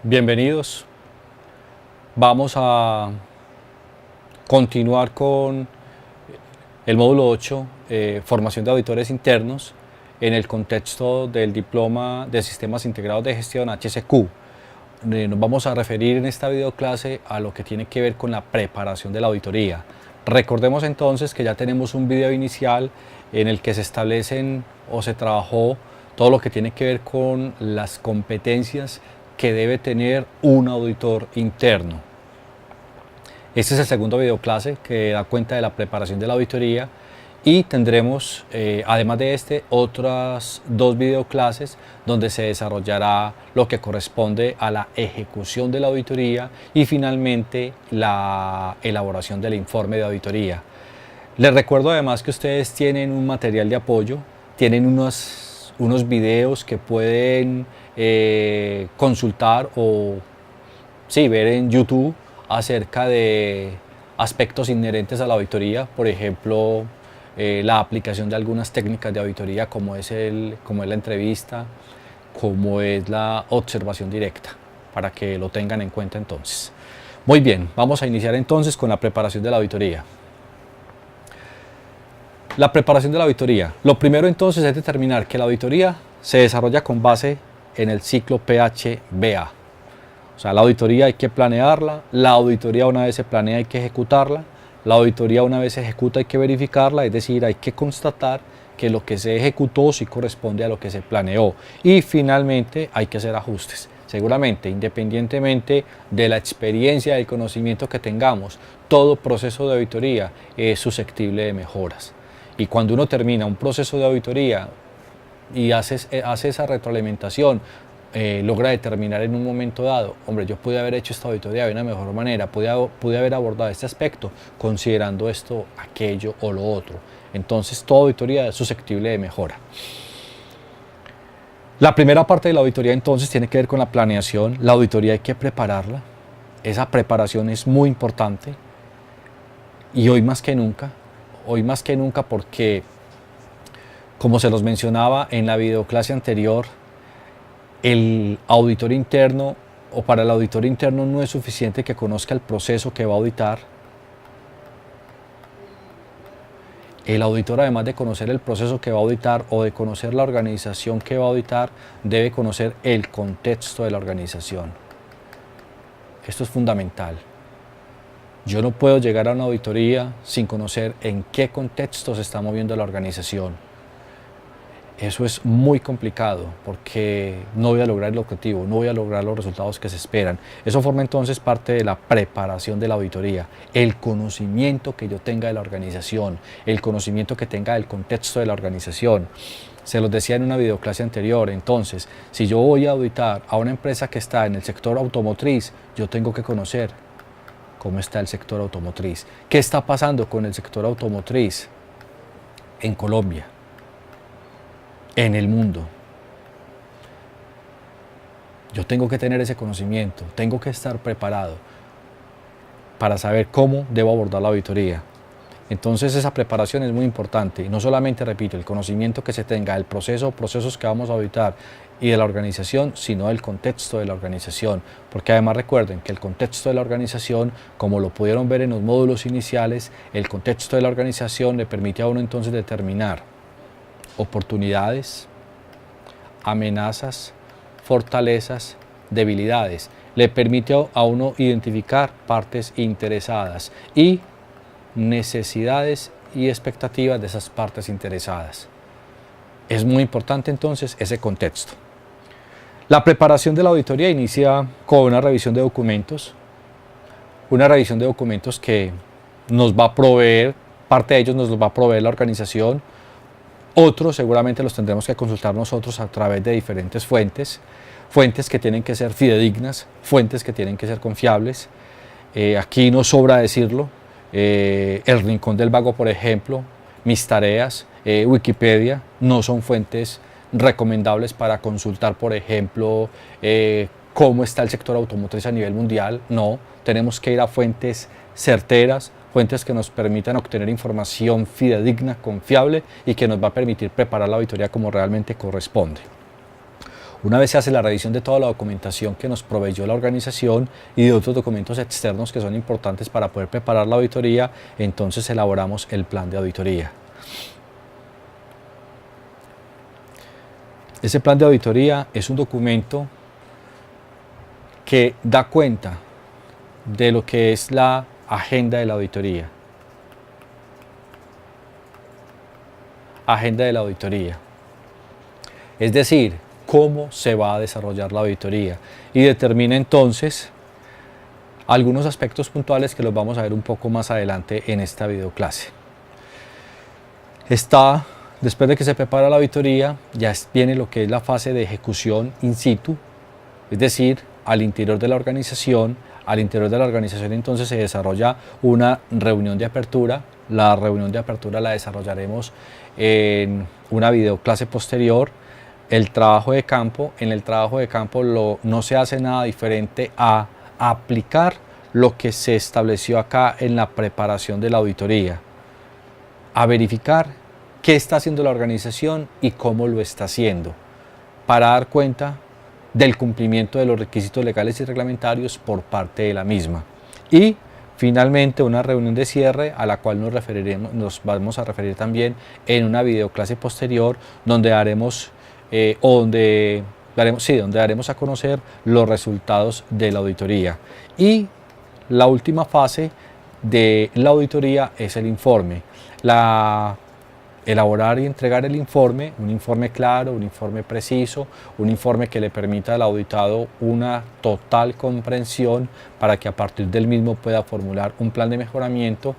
Bienvenidos. Vamos a continuar con el módulo 8, formación de auditores internos, en el contexto del Diploma de Sistemas Integrados de Gestión HSQ. Nos vamos a referir en esta videoclase a lo que tiene que ver con la preparación de la auditoría. Recordemos entonces que ya tenemos un video inicial en el que se establecen o se trabajó todo lo que tiene que ver con las competencias que debe tener un auditor interno. Este es el segundo videoclase que da cuenta de la preparación de la auditoría y tendremos, además de este, otras dos videoclases donde se desarrollará lo que corresponde a la ejecución de la auditoría y finalmente la elaboración del informe de auditoría. Les recuerdo además que ustedes tienen un material de apoyo, tienen unos videos que pueden consultar o ver en YouTube acerca de aspectos inherentes a la auditoría, por ejemplo, la aplicación de algunas técnicas de auditoría como es la entrevista, como es la observación directa, para que lo tengan en cuenta entonces. Muy bien, vamos a iniciar entonces con la preparación de la auditoría. La preparación de la auditoría. Lo primero entonces es determinar que la auditoría se desarrolla con base en el ciclo PHBA. O sea, la auditoría hay que planearla, la auditoría una vez se planea hay que ejecutarla, la auditoría una vez se ejecuta hay que verificarla, es decir, hay que constatar que lo que se ejecutó sí corresponde a lo que se planeó y finalmente hay que hacer ajustes. Seguramente, independientemente de la experiencia y el conocimiento que tengamos, todo proceso de auditoría es susceptible de mejoras. Y cuando uno termina un proceso de auditoría y hace esa retroalimentación, logra determinar en un momento dado, hombre, yo pude haber hecho esta auditoría de una mejor manera, pude haber abordado este aspecto considerando esto, aquello o lo otro. Entonces toda auditoría es susceptible de mejora. La primera parte de la auditoría entonces tiene que ver con la planeación. La auditoría hay que prepararla, esa preparación es muy importante y hoy más que nunca porque, como se los mencionaba en la videoclase anterior, el auditor interno o para el auditor interno no es suficiente que conozca el proceso que va a auditar. El auditor, además de conocer el proceso que va a auditar o de conocer la organización que va a auditar, debe conocer el contexto de la organización. Esto es fundamental. Yo no puedo llegar a una auditoría sin conocer en qué contexto se está moviendo la organización. Eso es muy complicado porque no voy a lograr el objetivo, no voy a lograr los resultados que se esperan. Eso forma entonces parte de la preparación de la auditoría, el conocimiento que yo tenga de la organización, el conocimiento que tenga del contexto de la organización. Se los decía en una videoclase anterior, entonces, si yo voy a auditar a una empresa que está en el sector automotriz, yo tengo que conocer cómo está el sector automotriz, qué está pasando con el sector automotriz en Colombia, en el mundo. Yo tengo que tener ese conocimiento, tengo que estar preparado para saber cómo debo abordar la auditoría. Entonces esa preparación es muy importante, y no solamente, repito, el conocimiento que se tenga del proceso o procesos que vamos a auditar y de la organización, sino del contexto de la organización, porque además recuerden que el contexto de la organización, como lo pudieron ver en los módulos iniciales, el contexto de la organización le permite a uno entonces determinar oportunidades, amenazas, fortalezas, debilidades. Le permite a uno identificar partes interesadas y necesidades y expectativas de esas partes interesadas. Es muy importante entonces ese contexto. La preparación de la auditoría inicia con una revisión de documentos. Una revisión de documentos que nos va a proveer, parte de ellos nos los va a proveer la organización. Otros seguramente los tendremos que consultar nosotros a través de diferentes fuentes que tienen que ser fidedignas, fuentes que tienen que ser confiables. Aquí no sobra decirlo, el Rincón del Vago, por ejemplo, Mis Tareas, Wikipedia, no son fuentes recomendables para consultar, por ejemplo, cómo está el sector automotriz a nivel mundial. No, tenemos que ir a fuentes certeras, fuentes que nos permitan obtener información fidedigna, confiable y que nos va a permitir preparar la auditoría como realmente corresponde. Una vez se hace la revisión de toda la documentación que nos proveyó la organización y de otros documentos externos que son importantes para poder preparar la auditoría, entonces elaboramos el plan de auditoría. Ese plan de auditoría es un documento que da cuenta de lo que es la agenda de la auditoría. Agenda de la auditoría. Es decir, cómo se va a desarrollar la auditoría y determina entonces algunos aspectos puntuales que los vamos a ver un poco más adelante en esta videoclase. Después de que se prepara la auditoría, ya viene lo que es la fase de ejecución in situ, es decir, al interior de la organización. Al interior de la organización entonces se desarrolla una reunión de apertura. La reunión de apertura la desarrollaremos en una videoclase posterior. El trabajo de campo, en el trabajo de campo no se hace nada diferente a aplicar lo que se estableció acá en la preparación de la auditoría, a verificar qué está haciendo la organización y cómo lo está haciendo, para dar cuenta del cumplimiento de los requisitos legales y reglamentarios por parte de la misma. Y finalmente una reunión de cierre a la cual nos vamos a referir también en una videoclase posterior, donde daremos a conocer los resultados de la auditoría. Y la última fase de la auditoría es el informe. Elaborar y entregar el informe, un informe claro, un informe preciso, un informe que le permita al auditado una total comprensión para que a partir del mismo pueda formular un plan de mejoramiento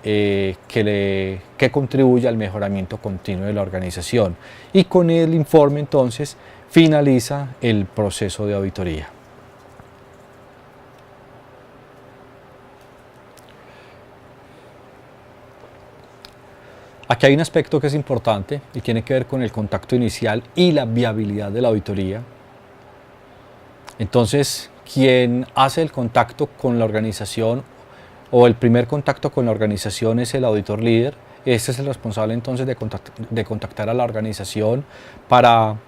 que contribuya al mejoramiento continuo de la organización. Y con el informe entonces finaliza el proceso de auditoría. Aquí hay un aspecto que es importante y tiene que ver con el contacto inicial y la viabilidad de la auditoría. Entonces, quien hace el contacto con la organización o el primer contacto con la organización es el auditor líder. Este es el responsable entonces de contactar a la organización para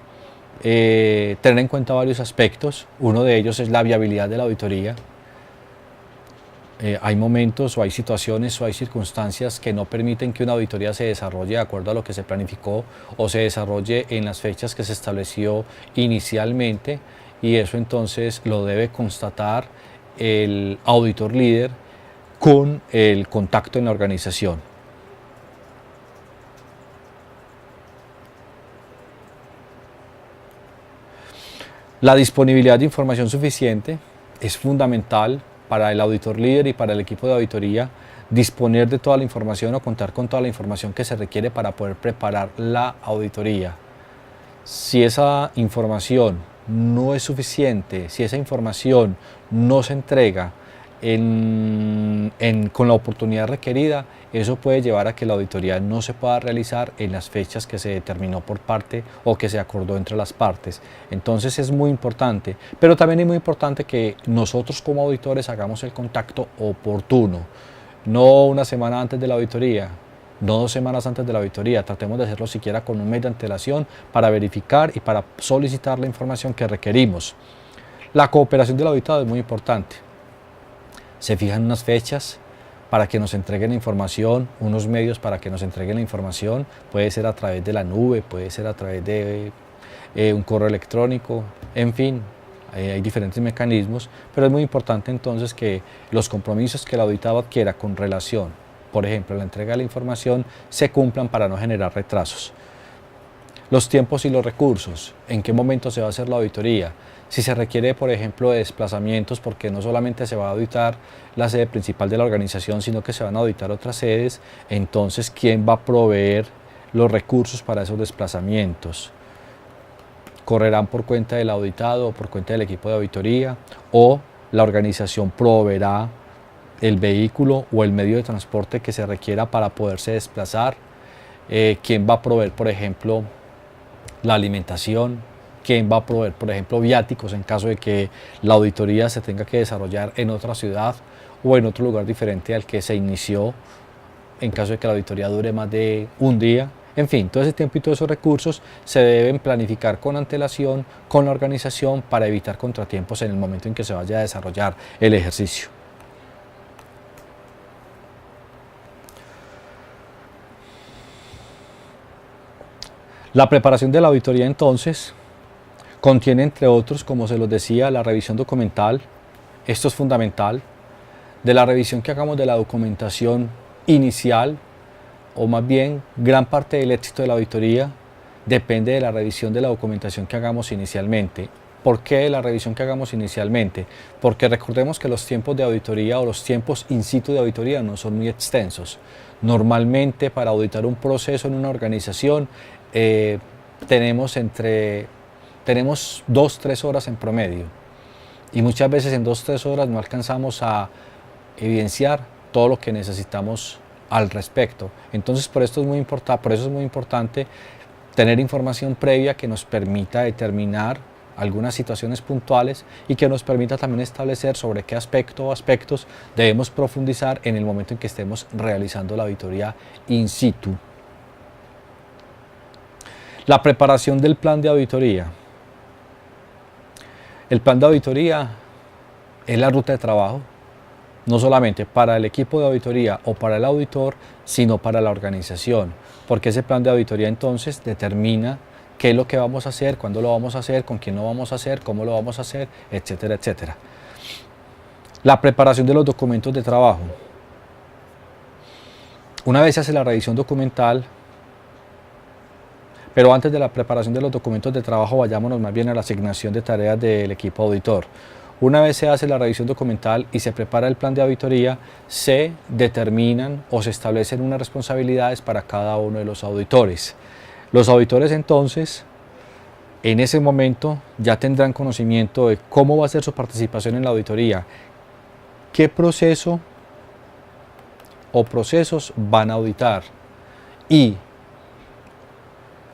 tener en cuenta varios aspectos. Uno de ellos es la viabilidad de la auditoría. Hay momentos o hay situaciones o hay circunstancias que no permiten que una auditoría se desarrolle de acuerdo a lo que se planificó o se desarrolle en las fechas que se estableció inicialmente, y eso entonces lo debe constatar el auditor líder con el contacto en la organización. La disponibilidad de información suficiente es fundamental para el auditor líder y para el equipo de auditoría. Disponer de toda la información o contar con toda la información que se requiere para poder preparar la auditoría. Si esa información no es suficiente, si esa información no se entrega con la oportunidad requerida, eso puede llevar a que la auditoría no se pueda realizar en las fechas que se determinó por parte o que se acordó entre las partes. Entonces es muy importante, pero también es muy importante que nosotros como auditores hagamos el contacto oportuno, no una semana antes de la auditoría, no 2 semanas antes de la auditoría. Tratemos de hacerlo siquiera con un mes de antelación para verificar y para solicitar la información que requerimos. La cooperación del auditado es muy importante. Se fijan unas fechas para que nos entreguen la información, unos medios para que nos entreguen la información. Puede ser a través de la nube, puede ser a través de un correo electrónico, en fin, hay diferentes mecanismos, pero es muy importante entonces que los compromisos que el auditado adquiera con relación, por ejemplo, la entrega de la información, se cumplan para no generar retrasos. Los tiempos y los recursos, en qué momento se va a hacer la auditoría. Si se requiere, por ejemplo, de desplazamientos, porque no solamente se va a auditar la sede principal de la organización, sino que se van a auditar otras sedes, entonces, ¿quién va a proveer los recursos para esos desplazamientos? ¿Correrán por cuenta del auditado o por cuenta del equipo de auditoría? ¿O la organización proveerá el vehículo o el medio de transporte que se requiera para poderse desplazar? ¿Quién va a proveer, por ejemplo, la alimentación? ¿Quién va a proveer, por ejemplo, viáticos en caso de que la auditoría se tenga que desarrollar en otra ciudad o en otro lugar diferente al que se inició, en caso de que la auditoría dure más de un día? En fin, todo ese tiempo y todos esos recursos se deben planificar con antelación con la organización para evitar contratiempos en el momento en que se vaya a desarrollar el ejercicio. La preparación de la auditoría entonces contiene, entre otros, como se los decía, la revisión documental. Esto es fundamental. De la revisión que hagamos de la documentación inicial, o más bien gran parte del éxito de la auditoría depende de la revisión de la documentación que hagamos inicialmente. ¿Por qué de la revisión que hagamos inicialmente? Porque recordemos que los tiempos de auditoría o los tiempos in situ de auditoría no son muy extensos. Normalmente para auditar un proceso en una organización tenemos 2-3 horas en promedio y muchas veces en 2-3 horas no alcanzamos a evidenciar todo lo que necesitamos al respecto. Entonces por eso es muy importante tener información previa que nos permita determinar algunas situaciones puntuales y que nos permita también establecer sobre qué aspecto o aspectos debemos profundizar en el momento en que estemos realizando la auditoría in situ. La preparación del plan de auditoría. El plan de auditoría es la ruta de trabajo, no solamente para el equipo de auditoría o para el auditor, sino para la organización, porque ese plan de auditoría entonces determina qué es lo que vamos a hacer, cuándo lo vamos a hacer, con quién lo vamos a hacer, cómo lo vamos a hacer, etcétera, etcétera. La preparación de los documentos de trabajo. Una vez se hace la revisión documental, pero antes de la preparación de los documentos de trabajo, vayámonos más bien a la asignación de tareas del equipo auditor. Una vez se hace la revisión documental y se prepara el plan de auditoría, se determinan o se establecen unas responsabilidades para cada uno de los auditores. Los auditores entonces, en ese momento, ya tendrán conocimiento de cómo va a ser su participación en la auditoría, qué proceso o procesos van a auditar y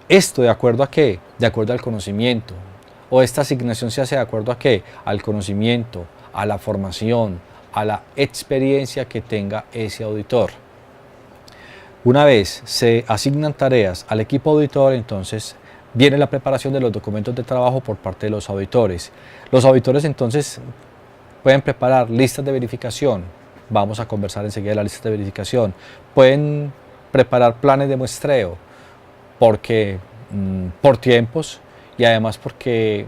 esto de acuerdo a qué, de acuerdo al conocimiento. O esta asignación se hace de acuerdo a qué, al conocimiento, a la formación, a la experiencia que tenga ese auditor. Una vez se asignan tareas al equipo auditor, entonces viene la preparación de los documentos de trabajo por parte de los auditores. Los auditores entonces pueden preparar listas de verificación, vamos a conversar enseguida de las listas de verificación, pueden preparar planes de muestreo, porque por tiempos y además porque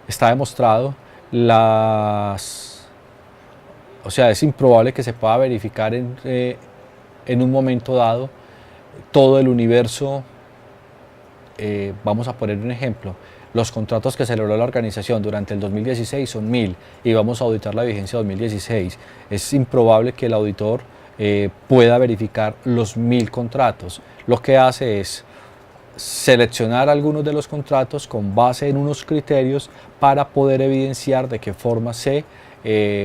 está demostrado es improbable que se pueda verificar en un momento dado todo el universo. Vamos a poner un ejemplo, los contratos que celebró la organización durante el 2016 son 1000 y vamos a auditar la vigencia 2016. Es improbable que el auditor pueda verificar los 1000 contratos. Lo que hace es seleccionar algunos de los contratos con base en unos criterios para poder evidenciar de qué forma se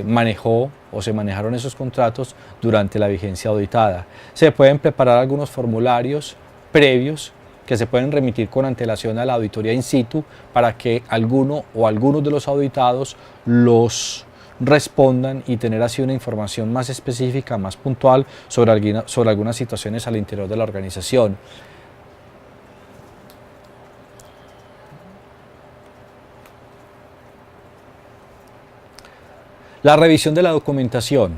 manejó o se manejaron esos contratos durante la vigencia auditada. Se pueden preparar algunos formularios previos que se pueden remitir con antelación a la auditoría in situ para que alguno o algunos de los auditados los respondan y tener así una información más específica, más puntual sobre algunas situaciones al interior de la organización. La revisión de la documentación.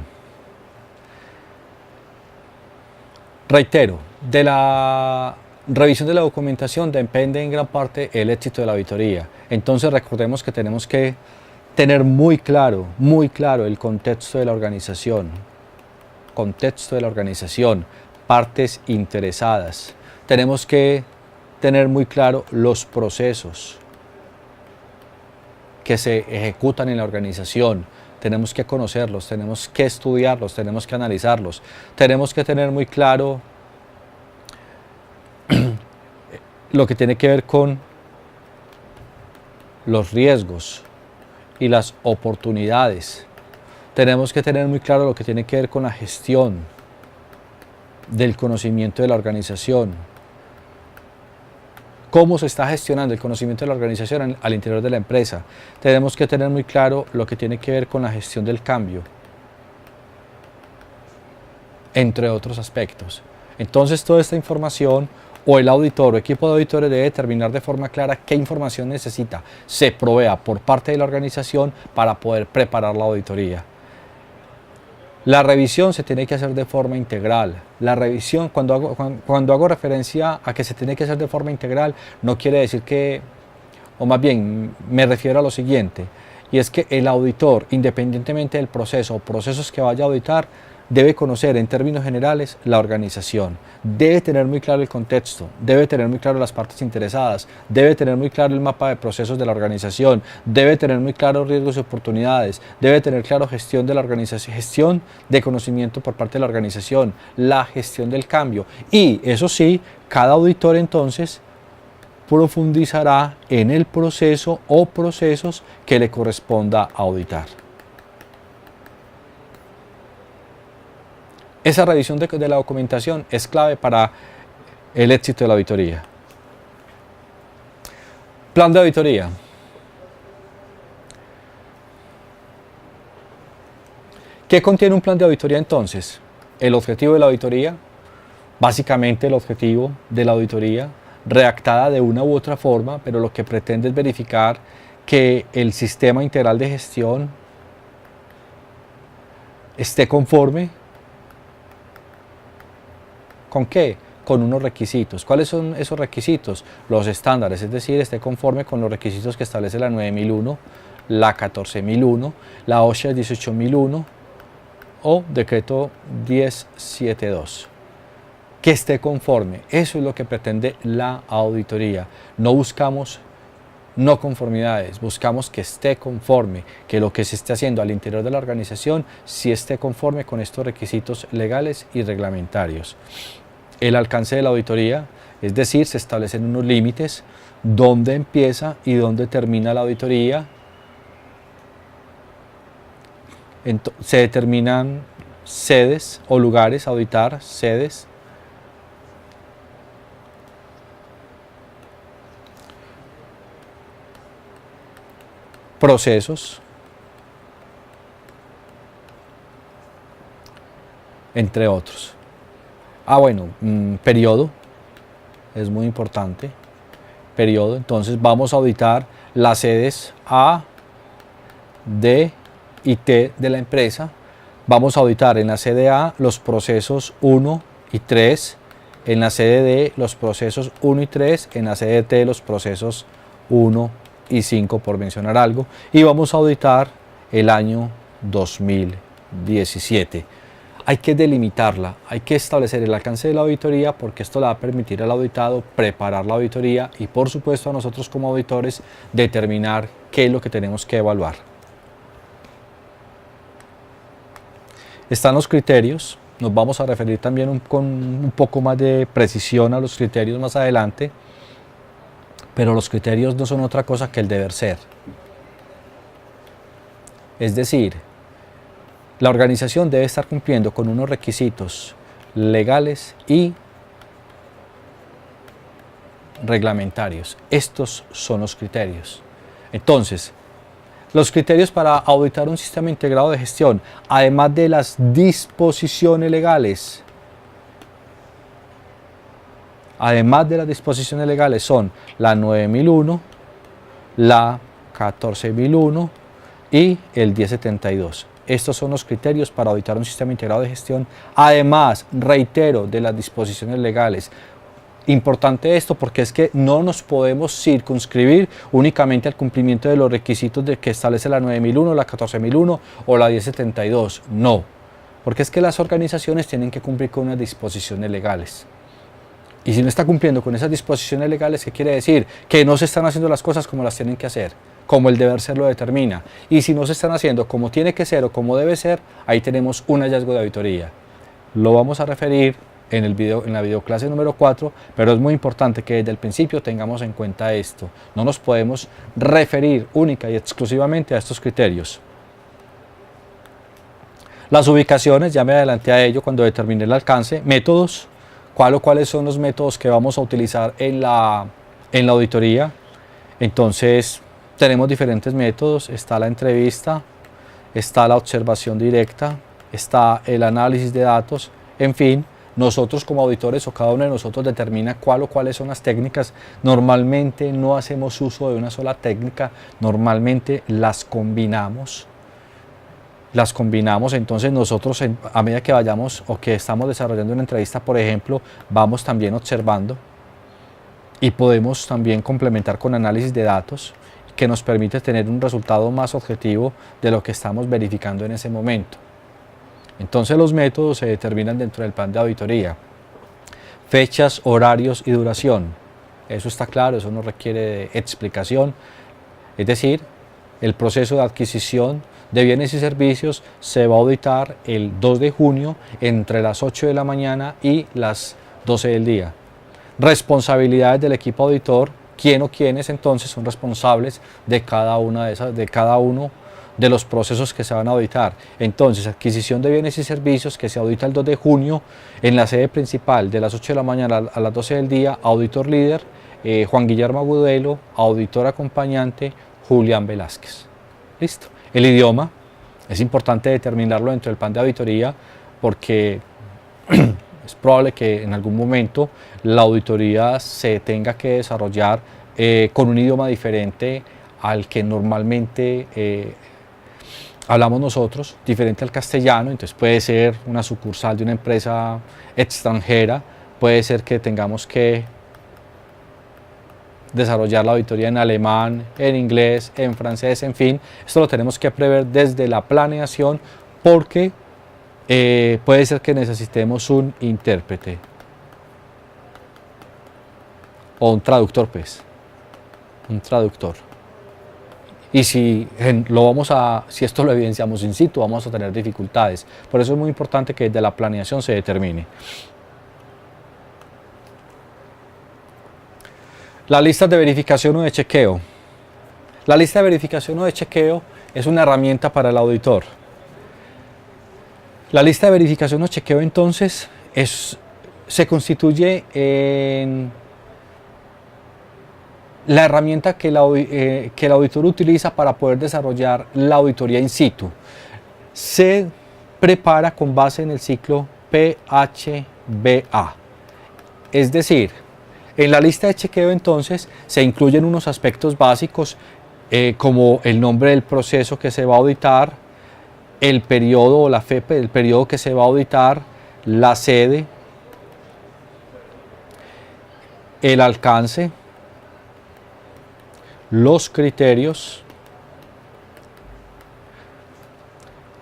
Reitero, de la revisión de la documentación depende en gran parte el éxito de la auditoría. Entonces recordemos que tenemos que tener muy claro el contexto de la organización, partes interesadas. Tenemos que tener muy claro los procesos que se ejecutan en la organización. Tenemos que conocerlos, tenemos que estudiarlos, tenemos que analizarlos. Tenemos que tener muy claro lo que tiene que ver con los riesgos y las oportunidades. Tenemos que tener muy claro lo que tiene que ver con la gestión del conocimiento de la organización. Cómo se está gestionando el conocimiento de la organización al interior de la empresa. Tenemos que tener muy claro lo que tiene que ver con la gestión del cambio, entre otros aspectos. Entonces toda esta información o el auditor o equipo de auditores debe determinar de forma clara qué información necesita, se provea por parte de la organización para poder preparar la auditoría. La revisión se tiene que hacer de forma integral. La revisión, cuando hago referencia a que se tiene que hacer de forma integral, no quiere decir que, o más bien me refiero a lo siguiente, y es que el auditor, independientemente del proceso o procesos que vaya a auditar, debe conocer en términos generales la organización, debe tener muy claro el contexto, debe tener muy claro las partes interesadas, debe tener muy claro el mapa de procesos de la organización, debe tener muy claro riesgos y oportunidades, debe tener claro gestión de la organización, gestión de conocimiento por parte de la organización, la gestión del cambio. Y eso sí, cada auditor entonces profundizará en el proceso o procesos que le corresponda auditar. Esa revisión de la documentación es clave para el éxito de la auditoría. Plan de auditoría. ¿Qué contiene un plan de auditoría entonces? El objetivo de la auditoría, básicamente el objetivo de la auditoría, redactada de una u otra forma, pero lo que pretende es verificar que el sistema integral de gestión esté conforme. ¿Con qué? Con unos requisitos. ¿Cuáles son esos requisitos? Los estándares, es decir, esté conforme con los requisitos que establece la 9001, la 14001, la OSHA 18001 o decreto 1072. Que esté conforme. Eso es lo que pretende la auditoría. No buscamos no conformidades, buscamos que esté conforme, que lo que se esté haciendo al interior de la organización sí esté conforme con estos requisitos legales y reglamentarios. El alcance de la auditoría, es decir, se establecen unos límites, dónde empieza y dónde termina la auditoría. Se determinan sedes o lugares a auditar, sedes. Procesos, entre otros. Bueno, periodo, es muy importante, periodo. Entonces vamos a auditar las sedes A, D y T de la empresa. Vamos a auditar en la sede A los procesos 1 y 3, en la sede D los procesos 1 y 3, en la sede T los procesos 1 y 5, por mencionar algo, y vamos a auditar el año 2017. Hay que delimitarla, hay que establecer el alcance de la auditoría porque esto le va a permitir al auditado preparar la auditoría y por supuesto a nosotros como auditores determinar qué es lo que tenemos que evaluar. Están los criterios, nos vamos a referir también con un poco más de precisión a los criterios más adelante, pero los criterios no son otra cosa que el deber ser. Es decir, la organización debe estar cumpliendo con unos requisitos legales y reglamentarios. Estos son los criterios. Entonces, los criterios para auditar un sistema integrado de gestión, además de las disposiciones legales, son la 9001, la 14001 y el 1072. Estos son los criterios para auditar un sistema integrado de gestión. Además, reitero, de las disposiciones legales. Importante esto porque es que no nos podemos circunscribir únicamente al cumplimiento de los requisitos que establece la 9001, la 14001 o la 1072. No, porque es que las organizaciones tienen que cumplir con unas disposiciones legales. Y si no está cumpliendo con esas disposiciones legales, ¿qué quiere decir? Que no se están haciendo las cosas como las tienen que hacer, como el deber ser lo determina. Y si no se están haciendo como tiene que ser o como debe ser, ahí tenemos un hallazgo de auditoría. Lo vamos a referir en la videoclase número 4, pero es muy importante que desde el principio tengamos en cuenta esto. No nos podemos referir única y exclusivamente a estos criterios. Las ubicaciones, ya me adelanté a ello cuando determiné el alcance. Métodos, cuáles son los métodos que vamos a utilizar en la auditoría. Entonces, tenemos diferentes métodos. Está la entrevista, está la observación directa, está el análisis de datos, en fin, nosotros como auditores o cada uno de nosotros determina cuál o cuáles son las técnicas. Normalmente no hacemos uso de una sola técnica, normalmente las combinamos. Entonces nosotros a medida que vayamos o que estamos desarrollando una entrevista, por ejemplo, vamos también observando y podemos también complementar con análisis de datos que nos permite tener un resultado más objetivo de lo que estamos verificando en ese momento. Entonces los métodos se determinan dentro del plan de auditoría. Fechas, horarios y duración. Eso está claro, eso no requiere de explicación. Es decir, el proceso de adquisición de bienes y servicios se va a auditar el 2 de junio entre las 8 de la mañana y las 12 del día. Responsabilidades del equipo auditor, quién o quiénes entonces son responsables de cada uno de los procesos que se van a auditar. Entonces, adquisición de bienes y servicios que se audita el 2 de junio en la sede principal de las 8 de la mañana a las 12 del día, auditor líder Juan Guillermo Agudelo, auditor acompañante Julián Velázquez. Listo. El idioma es importante determinarlo dentro del plan de auditoría porque es probable que en algún momento la auditoría se tenga que desarrollar con un idioma diferente al que normalmente hablamos nosotros, diferente al castellano. Entonces puede ser una sucursal de una empresa extranjera, puede ser que tengamos que desarrollar la auditoría en alemán, en inglés, en francés, en fin. Esto lo tenemos que prever desde la planeación porque puede ser que necesitemos un intérprete o un traductor, pues, un traductor. Y si esto lo evidenciamos in situ, vamos a tener dificultades. Por eso es muy importante que desde la planeación se determine. La lista de verificación o de chequeo. La lista de verificación o de chequeo es una herramienta para el auditor. La lista de verificación o chequeo entonces se constituye en la herramienta que el auditor utiliza para poder desarrollar la auditoría in situ. Se prepara con base en el ciclo PHBA. Es decir, en la lista de chequeo entonces se incluyen unos aspectos básicos como el nombre del proceso que se va a auditar, el periodo o la FEPE del periodo que se va a auditar, la sede, el alcance, los criterios,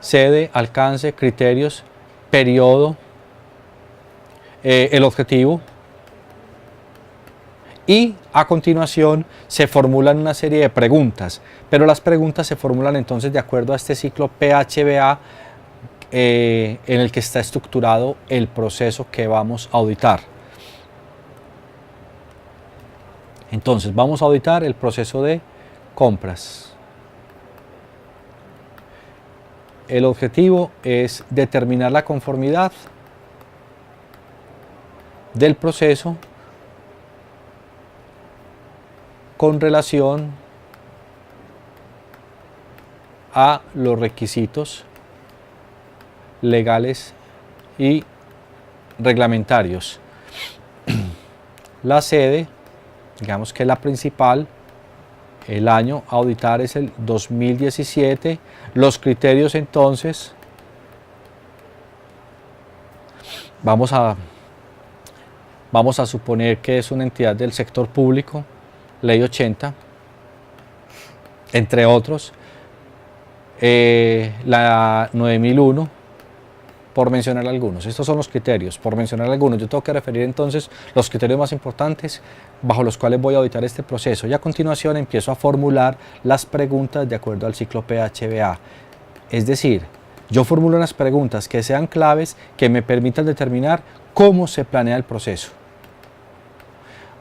sede, alcance, criterios, periodo, el objetivo. Y a continuación se formulan una serie de preguntas, pero las preguntas se formulan entonces de acuerdo a este ciclo PHBA en el que está estructurado el proceso que vamos a auditar. Entonces vamos a auditar el proceso de compras. El objetivo es determinar la conformidad del proceso con relación a los requisitos legales y reglamentarios. La sede, digamos que es la principal, el año a auditar es el 2017. Los criterios entonces, vamos a suponer que es una entidad del sector público, Ley 80, entre otros, la 9001, por mencionar algunos. Estos son los criterios, por mencionar algunos. Yo tengo que referir entonces los criterios más importantes bajo los cuales voy a auditar este proceso, y a continuación empiezo a formular las preguntas de acuerdo al ciclo PHBA. Es decir, yo formulo unas preguntas que sean claves, que me permitan determinar cómo se planea el proceso.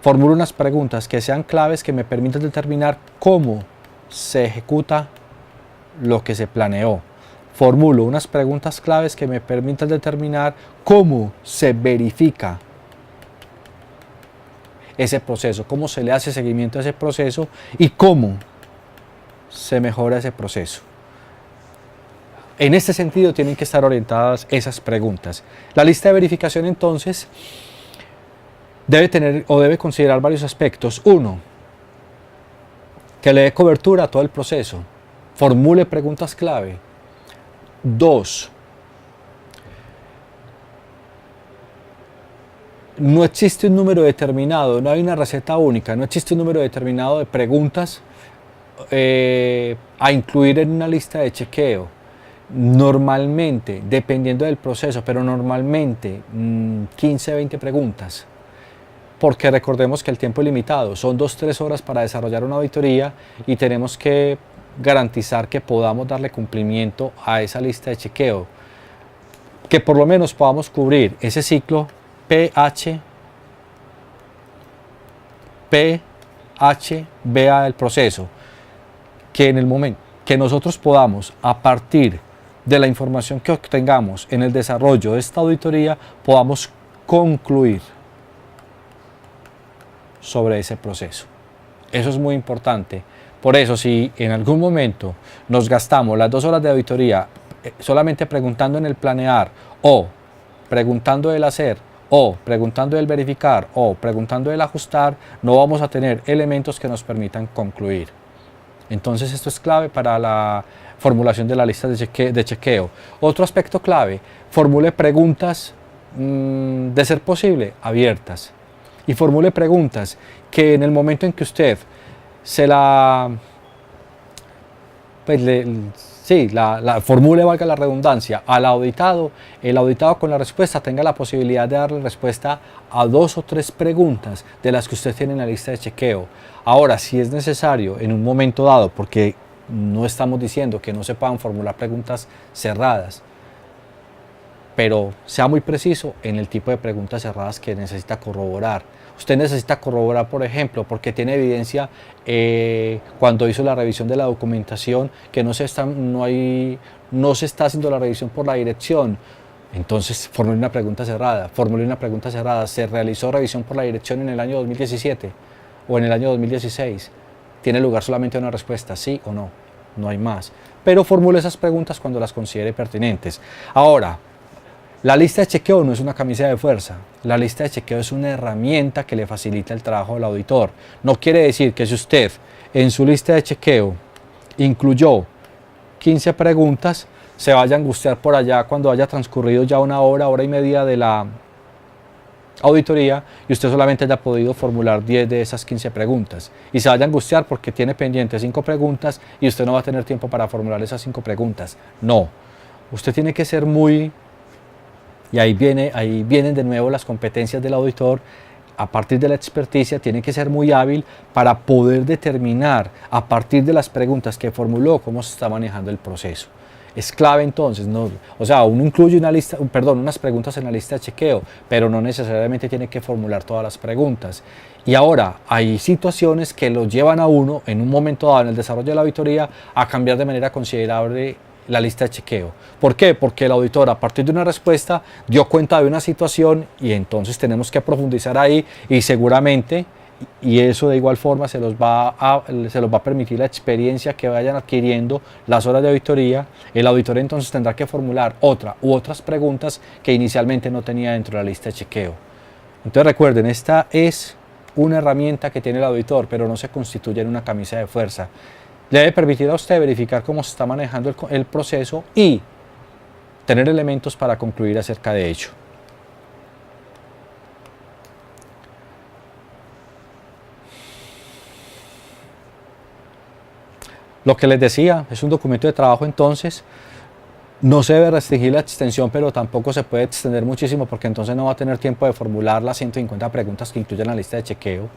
Formulo unas preguntas que sean claves, que me permitan determinar cómo se ejecuta lo que se planeó. Formulo unas preguntas claves que me permitan determinar cómo se verifica ese proceso, cómo se le hace seguimiento a ese proceso y cómo se mejora ese proceso. En este sentido tienen que estar orientadas esas preguntas. La lista de verificación entonces debe tener o debe considerar varios aspectos. Uno, que le dé cobertura a todo el proceso. Formule preguntas clave. Dos, no existe un número determinado, no hay una receta única, no existe un número determinado de preguntas a incluir en una lista de chequeo. Normalmente, dependiendo del proceso, pero normalmente 15, 20 preguntas. Porque recordemos que el tiempo es limitado, son 2-3 horas para desarrollar una auditoría y tenemos que garantizar que podamos darle cumplimiento a esa lista de chequeo, que por lo menos podamos cubrir ese ciclo PHBA del proceso, que en el momento que nosotros podamos, a partir de la información que obtengamos en el desarrollo de esta auditoría, podamos concluir sobre ese proceso. Eso es muy importante. Por eso, si en algún momento nos gastamos las 2 horas de auditoría solamente preguntando en el planear, o preguntando el hacer, o preguntando el verificar, o preguntando el ajustar, no vamos a tener elementos que nos permitan concluir. Entonces esto es clave para la formulación de la lista de chequeo. Otro aspecto clave, formule preguntas de ser posible abiertas, y formule preguntas que en el momento en que usted se la formule, valga la redundancia, al auditado, el auditado con la respuesta tenga la posibilidad de darle respuesta a 2 o 3 preguntas de las que usted tiene en la lista de chequeo. Ahora, si es necesario en un momento dado, porque no estamos diciendo que no se puedan formular preguntas cerradas, pero sea muy preciso en el tipo de preguntas cerradas que necesita corroborar. Usted necesita corroborar, por ejemplo, porque tiene evidencia cuando hizo la revisión de la documentación que no se está haciendo la revisión por la dirección. Entonces, formule una pregunta cerrada. ¿Se realizó revisión por la dirección en el año 2017 o en el año 2016? ¿Tiene lugar solamente una respuesta, sí o no? No hay más. Pero formule esas preguntas cuando las considere pertinentes. Ahora, la lista de chequeo no es una camisa de fuerza. La lista de chequeo es una herramienta que le facilita el trabajo del auditor. No quiere decir que si usted en su lista de chequeo incluyó 15 preguntas, se vaya a angustiar por allá cuando haya transcurrido ya una hora, hora y media de la auditoría y usted solamente haya podido formular 10 de esas 15 preguntas. Y se vaya a angustiar porque tiene pendientes 5 preguntas y usted no va a tener tiempo para formular esas 5 preguntas. No. Usted tiene que ser muy... Y ahí vienen de nuevo las competencias del auditor. A partir de la experticia tiene que ser muy hábil para poder determinar a partir de las preguntas que formuló cómo se está manejando el proceso. Es clave entonces, ¿no? O sea, uno incluye unas preguntas en la lista de chequeo, pero no necesariamente tiene que formular todas las preguntas. Y ahora hay situaciones que lo llevan a uno en un momento dado en el desarrollo de la auditoría a cambiar de manera considerable la lista de chequeo. ¿Por qué? Porque el auditor a partir de una respuesta dio cuenta de una situación y entonces tenemos que profundizar ahí y seguramente, y eso de igual forma se los va a permitir la experiencia que vayan adquiriendo las horas de auditoría. El auditor entonces tendrá que formular otra u otras preguntas que inicialmente no tenía dentro de la lista de chequeo. Entonces recuerden, esta es una herramienta que tiene el auditor, pero no se constituye en una camisa de fuerza. Le debe permitir a usted verificar cómo se está manejando el proceso y tener elementos para concluir acerca de ello. Lo que les decía, es un documento de trabajo entonces. No se debe restringir la extensión, pero tampoco se puede extender muchísimo porque entonces no va a tener tiempo de formular las 150 preguntas que incluyen la lista de chequeo.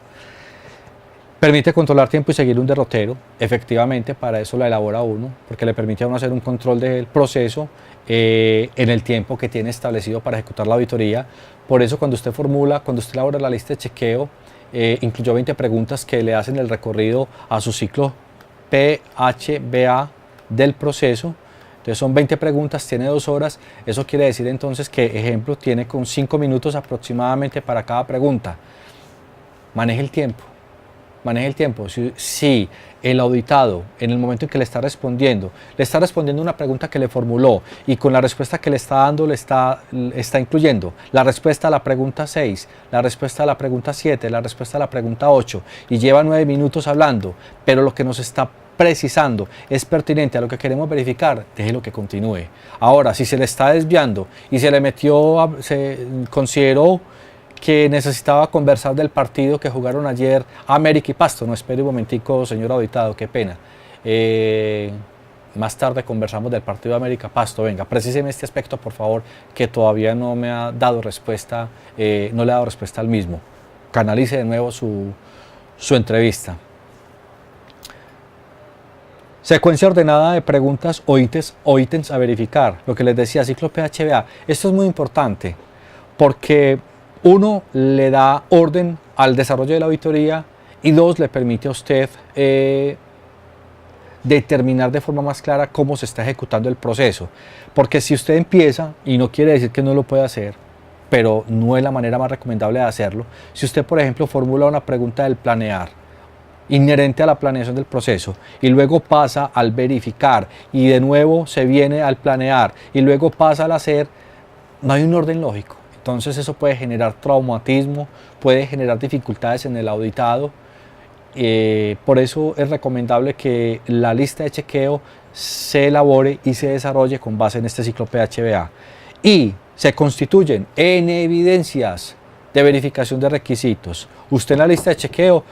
Permite controlar tiempo y seguir un derrotero, efectivamente, para eso la elabora uno, porque le permite a uno hacer un control del proceso en el tiempo que tiene establecido para ejecutar la auditoría. Por eso cuando usted elabora la lista de chequeo, incluyó 20 preguntas que le hacen el recorrido a su ciclo PHBA del proceso. Entonces son 20 preguntas, tiene 2 horas, eso quiere decir entonces que, ejemplo, tiene con 5 minutos aproximadamente para cada pregunta. Maneje el tiempo. maneje el tiempo. Si el auditado, en el momento en que le está respondiendo una pregunta que le formuló y con la respuesta que le está dando está incluyendo la respuesta a la pregunta 6, la respuesta a la pregunta 7, la respuesta a la pregunta 8 y lleva 9 minutos hablando, pero lo que nos está precisando es pertinente a lo que queremos verificar, déjelo que continúe. Ahora, si se le está desviando y se consideró que necesitaba conversar del partido que jugaron ayer América y Pasto, no, espere un momentico, señor auditado, qué pena. Más tarde conversamos del partido de América Pasto. Venga, precíseme este aspecto, por favor, que todavía no me ha dado respuesta, no le ha dado respuesta al mismo. Canalice de nuevo su entrevista. Secuencia ordenada de preguntas o ítems a verificar. Lo que les decía, ciclo PHBA. Esto es muy importante porque uno, le da orden al desarrollo de la auditoría y dos, le permite a usted determinar de forma más clara cómo se está ejecutando el proceso. Porque si usted empieza, y no quiere decir que no lo pueda hacer, pero no es la manera más recomendable de hacerlo, si usted, por ejemplo, formula una pregunta del planear, inherente a la planeación del proceso, y luego pasa al verificar, y de nuevo se viene al planear, y luego pasa al hacer, no hay un orden lógico. Entonces eso puede generar traumatismo, puede generar dificultades en el auditado. Por eso es recomendable que la lista de chequeo se elabore y se desarrolle con base en este ciclo PHBA. Y se constituyen en evidencias de verificación de requisitos. Usted en la lista de chequeo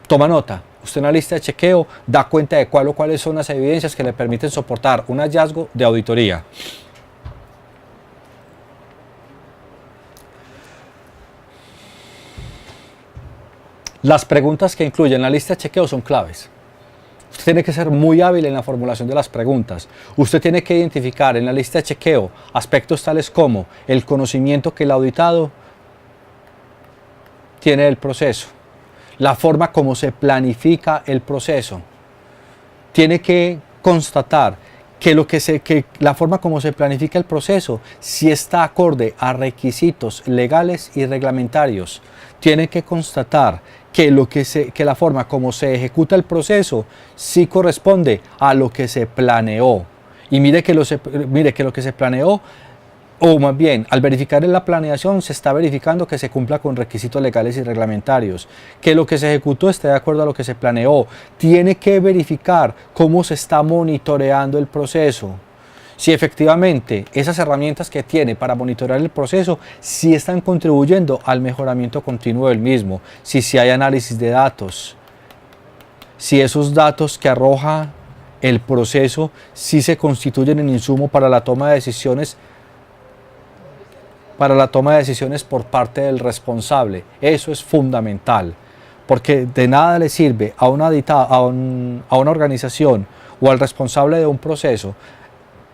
toma nota. Usted en la lista de chequeo da cuenta de cuáles son las evidencias que le permiten soportar un hallazgo de auditoría. Las preguntas que incluyen la lista de chequeo son claves. Usted tiene que ser muy hábil en la formulación de las preguntas. Usted tiene que identificar en la lista de chequeo aspectos tales como el conocimiento que el auditado tiene del proceso, la forma como se planifica el proceso. Tiene que constatar que la forma como se planifica el proceso si está acorde a requisitos legales y reglamentarios. Tiene que constatar que la forma como se ejecuta el proceso sí corresponde a lo que se planeó. Y mire que lo que se planeó, o más bien, al verificar en la planeación se está verificando que se cumpla con requisitos legales y reglamentarios, que lo que se ejecutó esté de acuerdo a lo que se planeó. Tiene que verificar cómo se está monitoreando el proceso, si efectivamente esas herramientas que tiene para monitorear el proceso sí están contribuyendo al mejoramiento continuo del mismo, si hay análisis de datos, si esos datos que arroja el proceso sí se constituyen en insumo para la toma de decisiones por parte del responsable. Eso es fundamental, porque de nada le sirve a una organización o al responsable de un proceso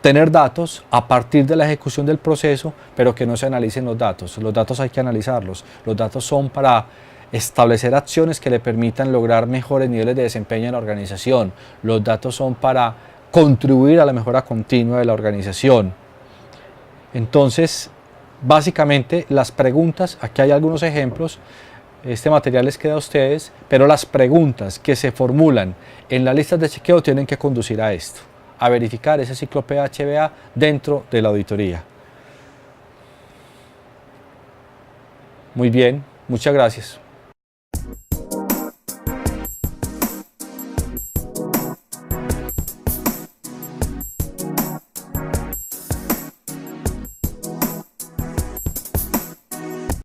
tener datos a partir de la ejecución del proceso, pero que no se analicen los datos. Los datos hay que analizarlos. Los datos son para establecer acciones que le permitan lograr mejores niveles de desempeño en la organización. Los datos son para contribuir a la mejora continua de la organización. Entonces, básicamente las preguntas, aquí hay algunos ejemplos, este material les queda a ustedes, pero las preguntas que se formulan en las listas de chequeo tienen que conducir a esto, a verificar ese ciclo PHBA dentro de la auditoría. Muy bien, muchas gracias.